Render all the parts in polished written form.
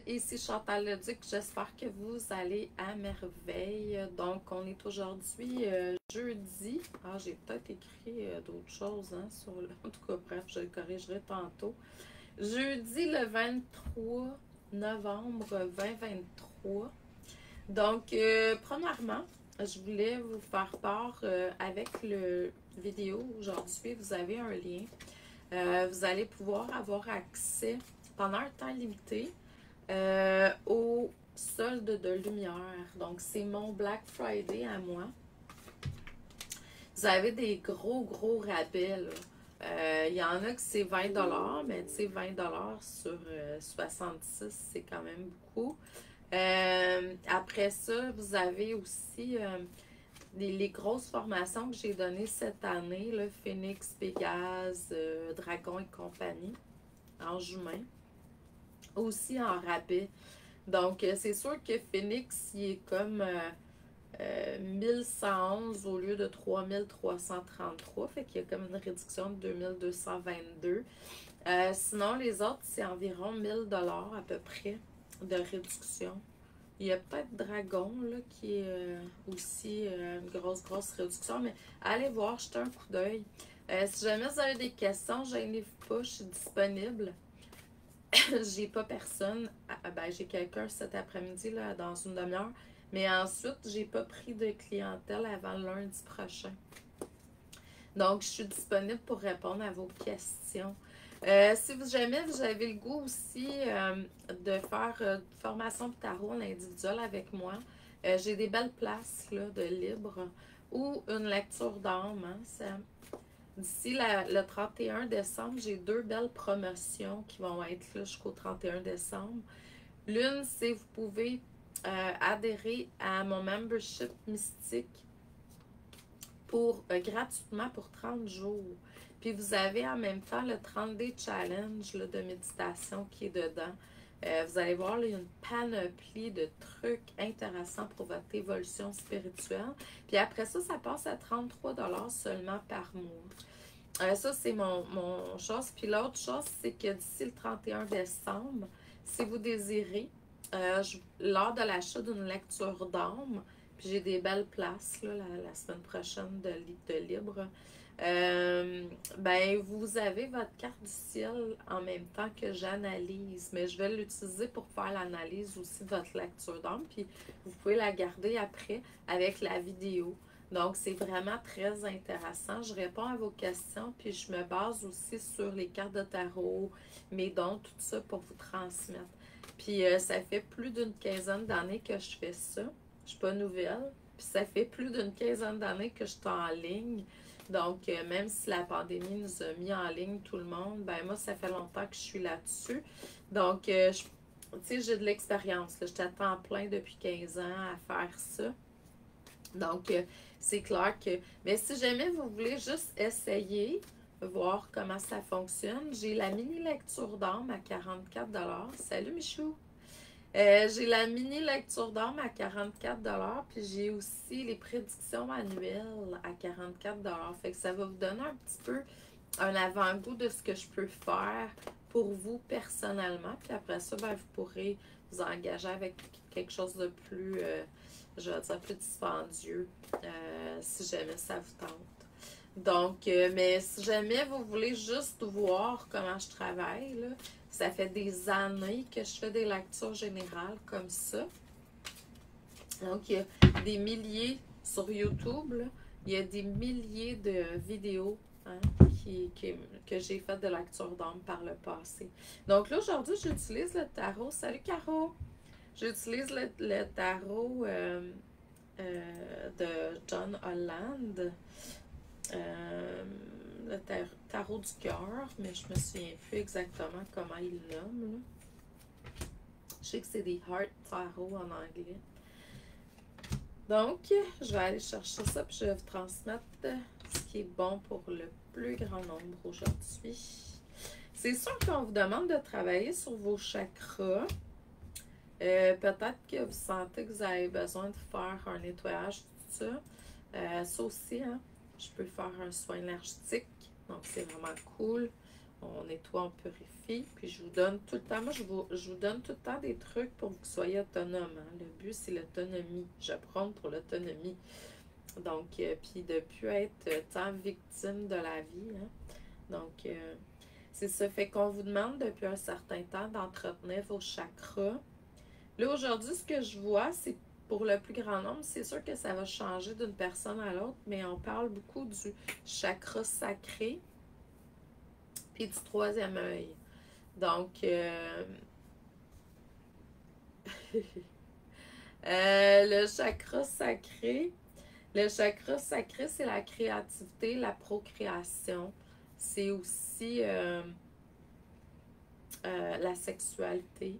Ici Chantal Leduc, j'espère que vous allez à merveille. Donc, on est aujourd'hui jeudi. Ah, j'ai peut-être écrit d'autres choses hein, sur le... En tout cas, bref, je le corrigerai tantôt. Jeudi le 23 novembre 2023. Donc, premièrement, je voulais vous faire part avec le vidéo aujourd'hui. Vous avez un lien. Vous allez pouvoir avoir accès pendant un temps limité au solde de lumière. Donc, c'est mon Black Friday à moi. Vous avez des gros rabais, là. Il y en a que c'est 20$, mais tu sais, 20$ sur 66, c'est quand même beaucoup. Après ça, vous avez aussi les grosses formations que j'ai données cette année, là, Phoenix, Pégase, Dragon et compagnie, en juin. Aussi en rabais. Donc, c'est sûr que Phoenix, il est comme 1111 au lieu de 3333. Fait qu'il y a comme une réduction de 2222. Sinon, les autres, c'est environ 1000$ à peu près de réduction. Il y a peut-être Dragon là, qui est aussi une grosse réduction. Mais allez voir, jetez un coup d'œil. Si jamais vous avez des questions, gênez-vous pas, je suis disponible. J'ai pas personne. Ben, j'ai quelqu'un cet après-midi là, dans une demi-heure. Mais ensuite, j'ai pas pris de clientèle avant lundi prochain. Donc, je suis disponible pour répondre à vos questions. Si jamais vous avez le goût aussi de faire une formation de tarot en individuel avec moi, j'ai des belles places là, de libre ou une lecture d'âme. Hein, d'ici le 31 décembre, j'ai deux belles promotions qui vont être là jusqu'au 31 décembre. L'une, c'est vous pouvez adhérer à mon membership mystique pour gratuitement pour 30 jours. Puis vous avez en même temps le 30-day challenge là, de méditation qui est dedans. Vous allez voir, là, il y a une panoplie de trucs intéressants pour votre évolution spirituelle. Puis après ça, ça passe à 33$ seulement par mois. Ça, c'est mon chose. Puis l'autre chose, c'est que d'ici le 31 décembre, si vous désirez, lors de l'achat d'une lecture d'âme, puis j'ai des belles places là, la semaine prochaine de libre, ben vous avez votre carte du ciel en même temps que j'analyse. Mais je vais l'utiliser pour faire l'analyse aussi de votre lecture d'âme. Puis vous pouvez la garder après avec la vidéo. Donc, c'est vraiment très intéressant. Je réponds à vos questions, puis je me base aussi sur les cartes de tarot, mes dons, tout ça pour vous transmettre. Puis, ça fait plus d'une quinzaine d'années que je fais ça. Je suis pas nouvelle. Puis, ça fait plus d'une quinzaine d'années que je suis en ligne. Donc, même si la pandémie nous a mis en ligne tout le monde, ben moi, ça fait longtemps que je suis là-dessus. Donc, tu sais, j'ai de l'expérience. J'étais à temps plein depuis 15 ans à faire ça. Donc, c'est clair que... Mais si jamais vous voulez juste essayer, voir comment ça fonctionne, j'ai la mini lecture d'âme à 44$. Salut Michou! J'ai la mini lecture d'âme à 44$, puis j'ai aussi les prédictions annuelles à 44$. Fait que ça va vous donner un petit peu un avant-goût de ce que je peux faire pour vous personnellement. Puis après ça, ben, vous pourrez vous engager avec quelque chose de plus... je vais dire plus dispendieux, si jamais ça vous tente. Donc, mais si jamais vous voulez juste voir comment je travaille, là, ça fait des années que je fais des lectures générales comme ça. Donc, il y a des milliers sur YouTube, là, il y a des milliers de vidéos hein, que j'ai faites de lecture d'âme par le passé. Donc là, aujourd'hui, j'utilise le tarot. Salut Caro! J'utilise le tarot de John Holland, le tarot du cœur, mais je me souviens plus exactement comment il le nomme. Là. Je sais que c'est des Heart Tarot en anglais. Donc, je vais aller chercher ça puis je vais vous transmettre ce qui est bon pour le plus grand nombre aujourd'hui. C'est sûr qu'on vous demande de travailler sur vos chakras. Peut-être que vous sentez que vous avez besoin de faire un nettoyage, tout ça. Ça aussi, hein, je peux faire un soin énergétique. Donc, c'est vraiment cool. On nettoie, on purifie. Puis je vous donne tout le temps, moi je vous donne tout le temps des trucs pour que vous soyez autonome. Hein. Le but, c'est l'autonomie. Je prends pour l'autonomie. Donc, puis de ne plus être tant victime de la vie. Hein. Donc, c'est ça. Fait qu'on vous demande depuis un certain temps d'entretenir vos chakras. Là, aujourd'hui, ce que je vois, c'est pour le plus grand nombre, c'est sûr que ça va changer d'une personne à l'autre, mais on parle beaucoup du chakra sacré puis du troisième œil. Donc, le chakra sacré, c'est la créativité, la procréation. C'est aussi la sexualité.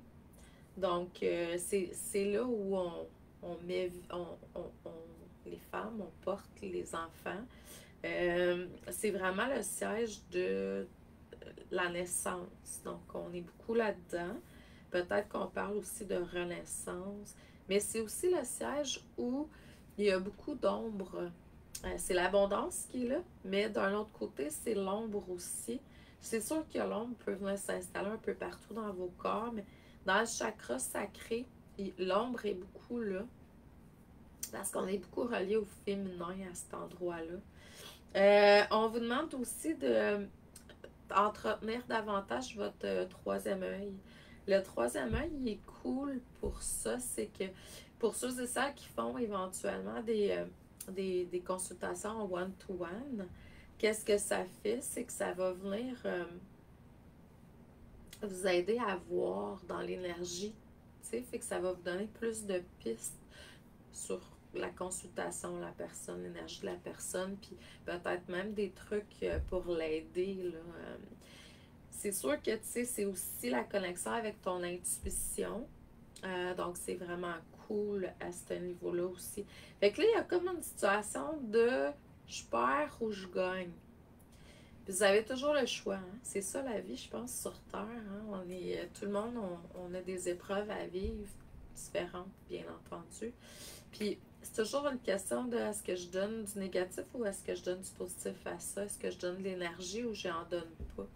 Donc, c'est là où on met, les femmes, on porte les enfants. C'est vraiment le siège de la naissance. Donc, on est beaucoup là-dedans. Peut-être qu'on parle aussi de renaissance. Mais c'est aussi le siège où il y a beaucoup d'ombre. C'est l'abondance qui est là, mais d'un autre côté, c'est l'ombre aussi. C'est sûr que l'ombre peut venir s'installer un peu partout dans vos corps, mais dans le chakra sacré, l'ombre est beaucoup là, parce qu'on est beaucoup relié au féminin à cet endroit-là. On vous demande aussi d'entretenir davantage votre troisième œil. Le troisième œil, il est cool pour ça, c'est que pour ceux et celles qui font éventuellement des consultations en one-to-one, qu'est-ce que ça fait? C'est que ça va venir vous aider à voir dans l'énergie, tu sais, fait que ça va vous donner plus de pistes sur la consultation de la personne, l'énergie de la personne, puis peut-être même des trucs pour l'aider, là. C'est sûr que, tu sais, c'est aussi la connexion avec ton intuition. Donc, c'est vraiment cool à ce niveau-là aussi. Fait que là, il y a comme une situation de je perds ou je gagne. Puis vous avez toujours le choix. Hein? C'est ça la vie, je pense, sur Terre. Hein? Tout le monde, on a des épreuves à vivre différentes, bien entendu. Puis c'est toujours une question de est-ce que je donne du négatif ou est-ce que je donne du positif à ça? Est-ce que je donne de l'énergie ou j'en donne pas?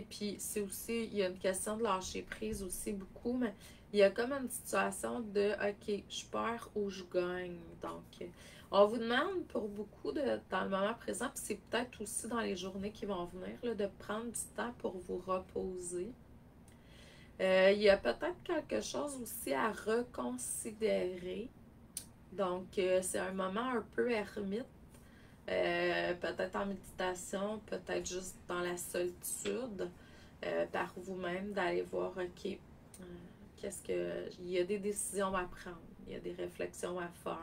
Puis c'est aussi, il y a une question de lâcher prise aussi beaucoup, mais il y a comme une situation de OK, je perds ou je gagne. Donc, on vous demande pour beaucoup dans le moment présent, puis c'est peut-être aussi dans les journées qui vont venir, là, de prendre du temps pour vous reposer. Il y a peut-être quelque chose aussi à reconsidérer. Donc, c'est un moment un peu ermite. Peut-être en méditation, peut-être juste dans la solitude, par vous-même, d'aller voir, OK, il y a des décisions à prendre, il y a des réflexions à faire.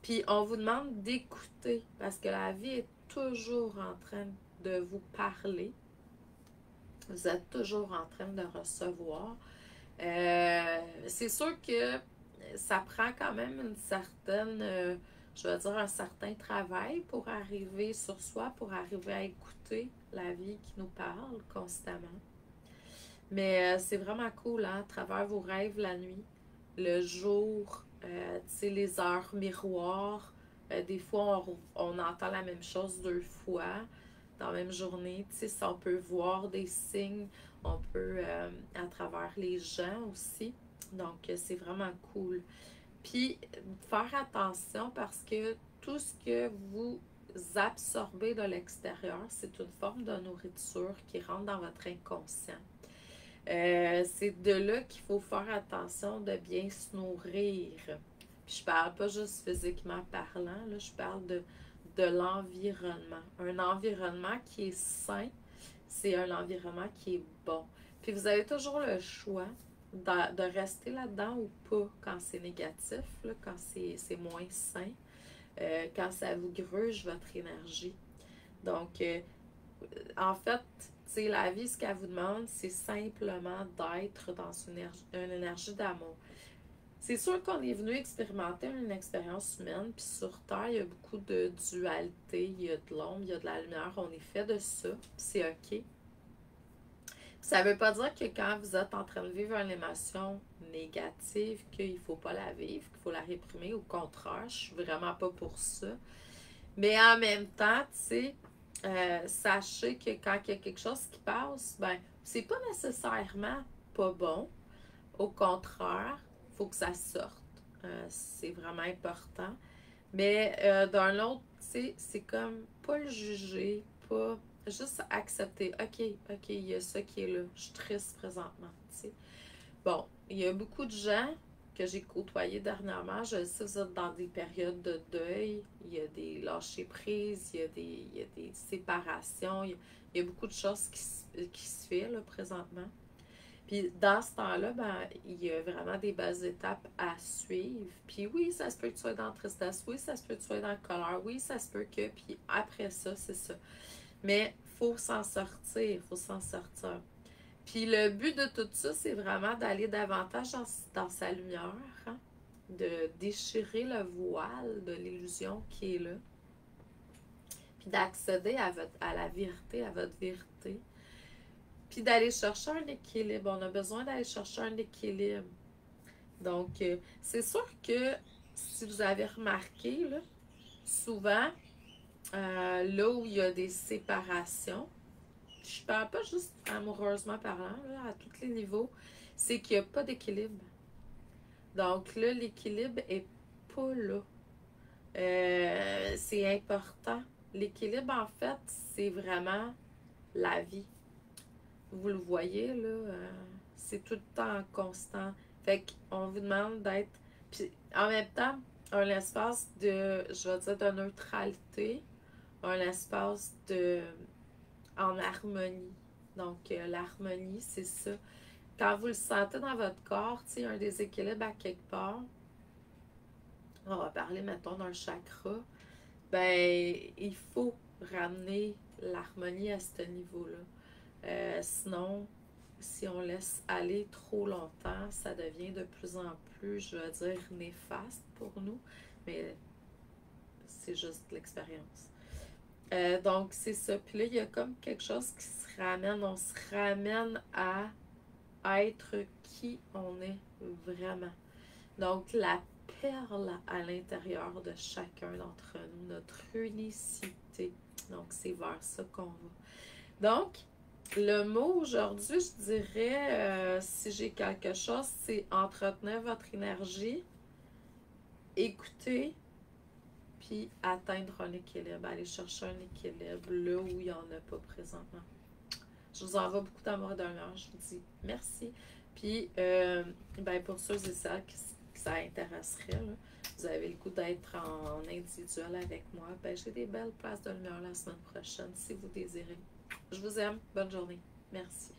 Puis on vous demande d'écouter, parce que la vie est toujours en train de vous parler. Vous êtes toujours en train de recevoir. C'est sûr que ça prend quand même une certaine, je vais dire un certain travail pour arriver sur soi, pour arriver à écouter la vie qui nous parle constamment. Mais c'est vraiment cool, hein, à travers vos rêves la nuit, le jour, tu sais, les heures miroirs. Des fois, on entend la même chose deux fois dans la même journée. Tu sais, on peut voir des signes, on peut, à travers les gens aussi. Donc, c'est vraiment cool. Puis, faire attention parce que tout ce que vous absorbez de l'extérieur, c'est une forme de nourriture qui rentre dans votre inconscient. C'est de là qu'il faut faire attention de bien se nourrir. Puis je parle pas juste physiquement parlant, là, je parle de l'environnement. Un environnement qui est sain, c'est un environnement qui est bon. Puis vous avez toujours le choix de rester là-dedans ou pas quand c'est négatif, là, quand c'est moins sain, quand ça vous gruge votre énergie. Donc, en fait, la vie, ce qu'elle vous demande, c'est simplement d'être dans une énergie d'amour. C'est sûr qu'on est venu expérimenter une expérience humaine, puis sur Terre, il y a beaucoup de dualité, il y a de l'ombre, il y a de la lumière, on est fait de ça, puis c'est OK. Ça ne veut pas dire que quand vous êtes en train de vivre une émotion négative, qu'il ne faut pas la vivre, qu'il faut la réprimer. Au contraire, je ne suis vraiment pas pour ça. Mais en même temps, tu sais, Sachez que quand il y a quelque chose qui passe, ben, c'est pas nécessairement pas bon. Au contraire, il faut que ça sorte. C'est vraiment important. Mais d'un autre, tu sais, c'est comme pas le juger, pas juste accepter. OK, il y a ça qui est là. Je suis triste présentement, tu sais. Bon, il y a beaucoup de gens que j'ai côtoyés dernièrement. Je sais, vous êtes dans des périodes de deuil. Il y a des lâcher-prises, il y a des séparations. Il y a beaucoup de choses qui se font là, présentement. Puis dans ce temps-là, ben, il y a vraiment des belles étapes à suivre. Puis oui, ça se peut que tu sois dans la tristesse. Oui, ça se peut que tu sois dans la colère. Oui, ça se peut que. Puis après ça, c'est ça. Mais il faut s'en sortir. Il faut s'en sortir. Puis le but de tout ça, c'est vraiment d'aller davantage dans sa lumière, hein? De déchirer le voile de l'illusion qui est là, puis d'accéder à la vérité, à votre vérité, puis d'aller chercher un équilibre. On a besoin d'aller chercher un équilibre. Donc, c'est sûr que si vous avez remarqué, là, souvent, là où il y a des séparations, je parle pas juste amoureusement parlant, là, à tous les niveaux, c'est qu'il n'y a pas d'équilibre. Donc là, l'équilibre est pas là. C'est important. L'équilibre, en fait, c'est vraiment la vie. Vous le voyez, là, c'est tout le temps constant. Fait qu'on vous demande d'être... Puis en même temps, un espace de, je vais dire, de neutralité, un espace de... en harmonie. Donc, l'harmonie, c'est ça. Quand vous le sentez dans votre corps, tu sais, un déséquilibre à quelque part, on va parler, mettons, d'un chakra, ben, il faut ramener l'harmonie à ce niveau-là. Sinon, si on laisse aller trop longtemps, ça devient de plus en plus, je veux dire, néfaste pour nous, mais c'est juste l'expérience. Donc, c'est ça. Puis là, il y a comme quelque chose qui se ramène. On se ramène à être qui on est vraiment. Donc, la perle à l'intérieur de chacun d'entre nous, notre unicité. Donc, c'est vers ça qu'on va. Donc, le mot aujourd'hui, je dirais, si j'ai quelque chose, c'est entretenir votre énergie, écouter, puis atteindre un équilibre, aller chercher un équilibre là où il n'y en a pas présentement. Je vous envoie beaucoup d'amour et d'honneur. Je vous dis merci. Puis, ben pour ceux et celles que ça intéresserait, là, vous avez le goût d'être en individuel avec moi, ben j'ai des belles places de lumière la semaine prochaine si vous désirez. Je vous aime. Bonne journée. Merci.